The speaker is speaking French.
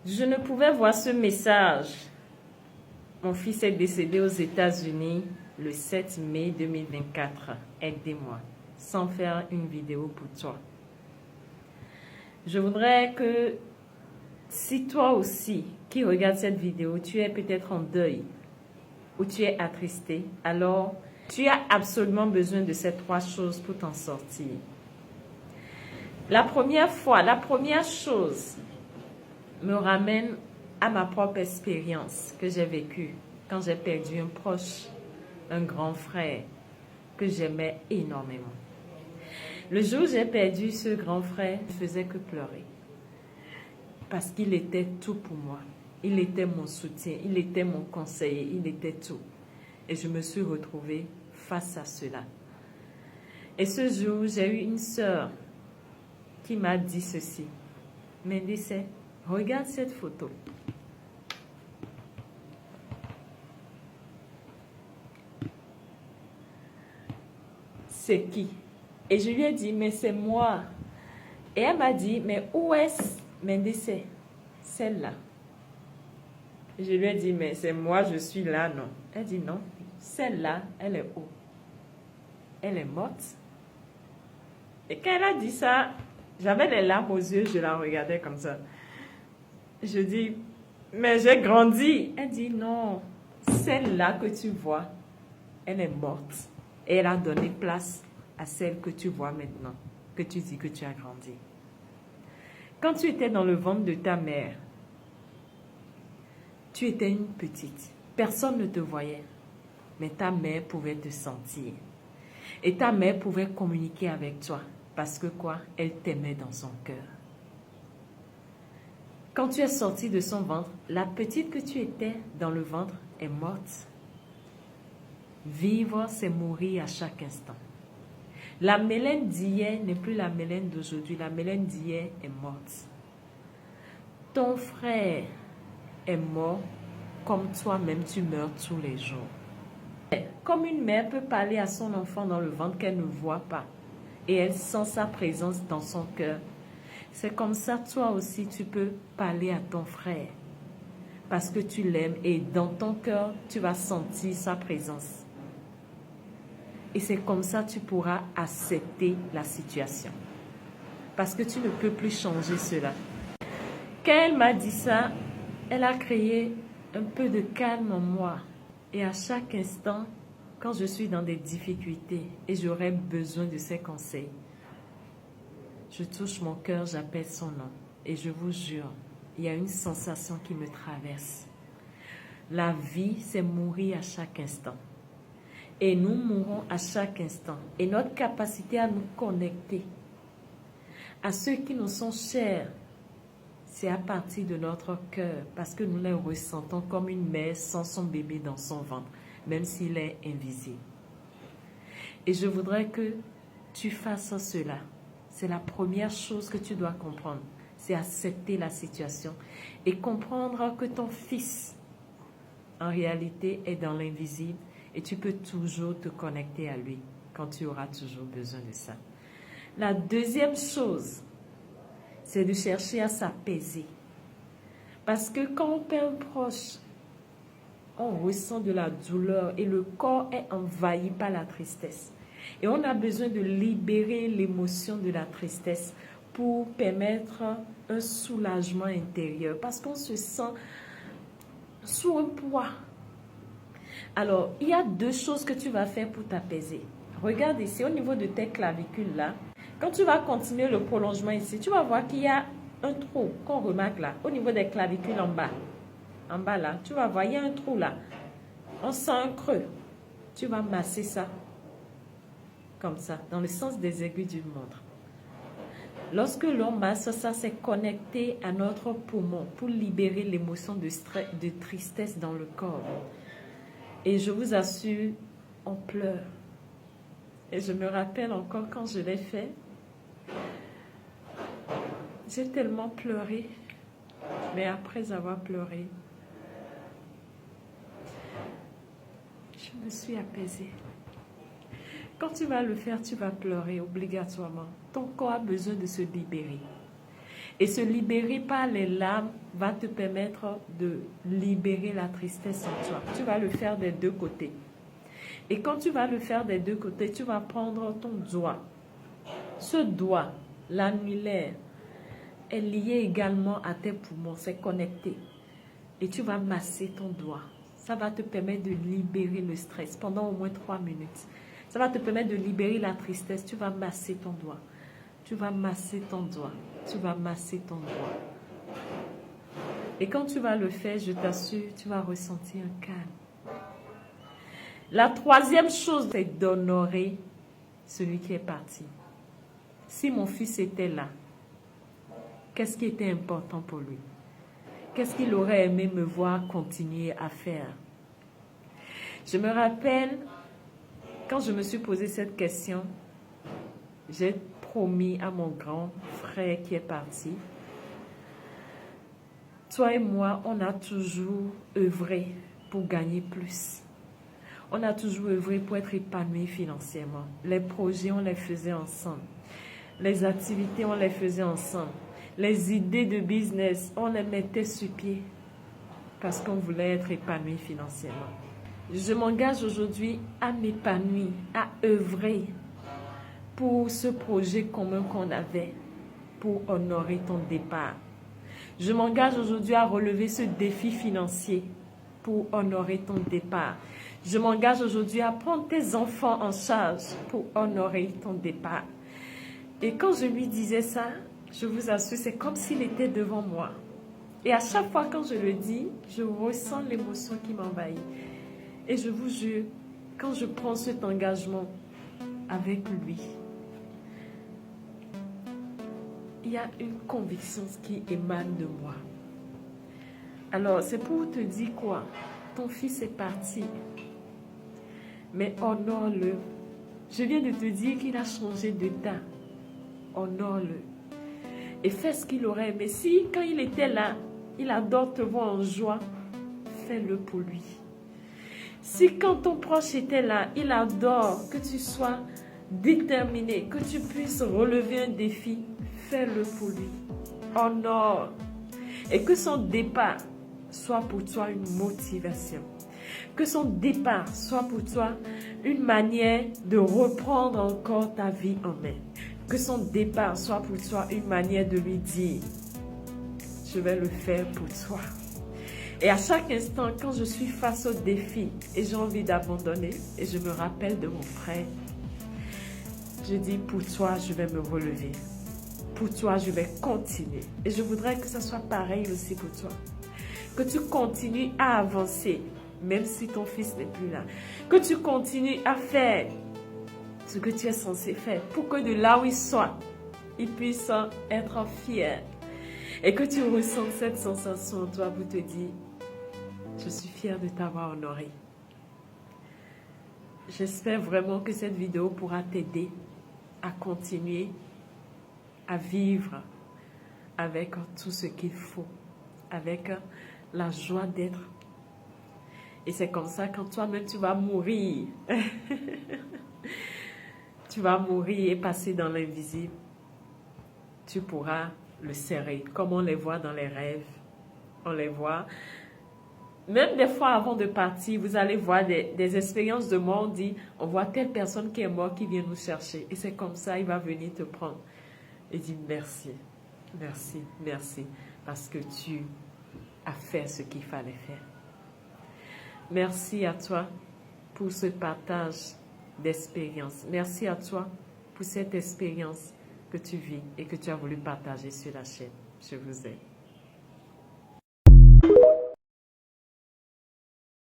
Je ne pouvais voir ce message. Mon fils est décédé aux États-Unis le 7 mai 2024. Aidez-moi, sans faire une vidéo pour toi. Je voudrais que si toi aussi qui regardes cette vidéo, tu es peut-être en deuil ou tu es attristé, alors tu as absolument besoin de ces trois choses pour t'en sortir. La première chose me ramène à ma propre expérience que j'ai vécue quand j'ai perdu un proche, un grand frère que j'aimais énormément. Le jour où j'ai perdu ce grand frère, je ne faisais que pleurer parce qu'il était tout pour moi. Il était mon soutien, il était mon conseiller, il était tout. Et je me suis retrouvée face à cela. Et ce jour, j'ai eu une sœur qui m'a dit ceci. Mendice, regarde cette photo. C'est qui? Et je lui ai dit, mais c'est moi. Et elle m'a dit, mais où est-ce Mendice? Celle-là. Je lui ai dit, mais c'est moi, je suis là, non. Elle dit, non, celle-là, elle est où? Elle est morte. Et quand elle a dit ça, j'avais les larmes aux yeux, je la regardais comme ça. Je dis, mais j'ai grandi. Elle dit, non, celle-là que tu vois, elle est morte. Et elle a donné place à celle que tu vois maintenant, que tu dis que tu as grandi. Quand tu étais dans le ventre de ta mère, tu étais une petite. Personne ne te voyait, mais ta mère pouvait te sentir. Et ta mère pouvait communiquer avec toi. Parce que quoi? Elle t'aimait dans son cœur. Quand tu es sorti de son ventre, la petite que tu étais dans le ventre est morte. Vivre, c'est mourir à chaque instant. La Mélène d'hier n'est plus la Mélène d'aujourd'hui. La Mélène d'hier est morte. Ton frère est mort comme toi-même tu meurs tous les jours. Comme une mère peut parler à son enfant dans le ventre qu'elle ne voit pas et elle sent sa présence dans son cœur, c'est comme ça toi aussi tu peux parler à ton frère parce que tu l'aimes et dans ton cœur tu vas sentir sa présence. Et c'est comme ça tu pourras accepter la situation parce que tu ne peux plus changer cela. Quand elle m'a dit ça, elle a créé un peu de calme en moi. Et à chaque instant, quand je suis dans des difficultés et j'aurais besoin de ses conseils, je touche mon cœur, j'appelle son nom. Et je vous jure, il y a une sensation qui me traverse. La vie, c'est mourir à chaque instant. Et nous mourons à chaque instant. Et notre capacité à nous connecter à ceux qui nous sont chers, c'est à partir de notre cœur, parce que nous les ressentons comme une mère sans son bébé dans son ventre, même s'il est invisible. Et je voudrais que tu fasses cela. C'est la première chose que tu dois comprendre. C'est accepter la situation et comprendre que ton fils, en réalité, est dans l'invisible et tu peux toujours te connecter à lui quand tu auras toujours besoin de ça. La deuxième chose, c'est de chercher à s'apaiser. Parce que quand on perd un proche, on ressent de la douleur et le corps est envahi par la tristesse. Et on a besoin de libérer l'émotion de la tristesse pour permettre un soulagement intérieur. Parce qu'on se sent sous un poids. Alors, il y a deux choses que tu vas faire pour t'apaiser. Regarde ici, au niveau de tes clavicules là. Quand tu vas continuer le prolongement ici, tu vas voir qu'il y a un trou qu'on remarque là, au niveau des clavicules en bas. En bas là, tu vas voir, il y a un trou là. On sent un creux. Tu vas masser ça. Comme ça, dans le sens des aiguilles d'une montre. Lorsque l'on masse ça, c'est connecté à notre poumon pour libérer l'émotion de stress, de tristesse dans le corps. Et je vous assure, on pleure. Et je me rappelle encore quand je l'ai fait, j'ai tellement pleuré, mais après avoir pleuré, je me suis apaisée. Quand tu vas le faire, tu vas pleurer obligatoirement. Ton corps a besoin de se libérer. Et se libérer par les larmes va te permettre de libérer la tristesse en toi. Tu vas le faire des deux côtés. Et quand tu vas le faire des deux côtés, tu vas prendre ton doigt. Ce doigt, l'annulaire, est lié également à tes poumons, c'est connecté. Et tu vas masser ton doigt. Ça va te permettre de libérer le stress pendant au moins 3 minutes. Ça va te permettre de libérer la tristesse. Tu vas masser ton doigt. Tu vas masser ton doigt. Tu vas masser ton doigt. Et quand tu vas le faire, je t'assure, tu vas ressentir un calme. La troisième chose, c'est d'honorer celui qui est parti. Si mon fils était là, qu'est-ce qui était important pour lui? Qu'est-ce qu'il aurait aimé me voir continuer à faire? Je me rappelle, quand je me suis posé cette question, j'ai promis à mon grand frère qui est parti, toi et moi, on a toujours œuvré pour gagner plus. On a toujours œuvré pour être épanoui financièrement. Les projets, on les faisait ensemble. Les activités, on les faisait ensemble. Les idées de business, on les mettait sur pied parce qu'on voulait être épanoui financièrement. Je m'engage aujourd'hui à m'épanouir, à œuvrer pour ce projet commun qu'on avait pour honorer ton départ. Je m'engage aujourd'hui à relever ce défi financier pour honorer ton départ. Je m'engage aujourd'hui à prendre tes enfants en charge pour honorer ton départ. Et quand je lui disais ça, je vous assure, c'est comme s'il était devant moi. Et à chaque fois quand je le dis, je ressens l'émotion qui m'envahit. Et je vous jure, quand je prends cet engagement avec lui, il y a une conviction qui émane de moi. Alors, c'est pour te dire quoi? Ton fils est parti. Mais honore-le. Je viens de te dire qu'il a changé d'état. Honore-le. Et fais ce qu'il aurait aimé. Si, quand il était là, il adore te voir en joie, fais-le pour lui. Si, quand ton proche était là, il adore que tu sois déterminé, que tu puisses relever un défi, fais-le pour lui. Honore. Et que son départ soit pour toi une motivation. Que son départ soit pour toi une manière de reprendre encore ta vie en main. Que son départ soit pour toi une manière de lui dire, je vais le faire pour toi. Et à chaque instant, quand je suis face au défi et j'ai envie d'abandonner, et je me rappelle de mon frère, je dis, pour toi, je vais me relever. Pour toi, je vais continuer. Et je voudrais que ce soit pareil aussi pour toi. Que tu continues à avancer, même si ton fils n'est plus là. Que tu continues à faire ce que tu es censé faire, pour que de là où il soit, il puisse être fier. Et que tu ressentes cette sensation en toi pour te dire, je suis fière de t'avoir honoré. J'espère vraiment que cette vidéo pourra t'aider à continuer à vivre avec tout ce qu'il faut, avec la joie d'être. Et c'est comme ça, quand toi-même tu vas mourir, tu vas mourir et passer dans l'invisible, tu pourras le serrer, comme on les voit dans les rêves. On les voit. Même des fois, avant de partir, vous allez voir des expériences de mort. On dit, on voit telle personne qui est morte qui vient nous chercher. Et c'est comme ça, il va venir te prendre. Et dire merci, merci, merci. Parce que tu as fait ce qu'il fallait faire. Merci à toi pour ce partage d'expérience. Merci à toi pour cette expérience que tu vis et que tu as voulu partager sur la chaîne. Je vous aime.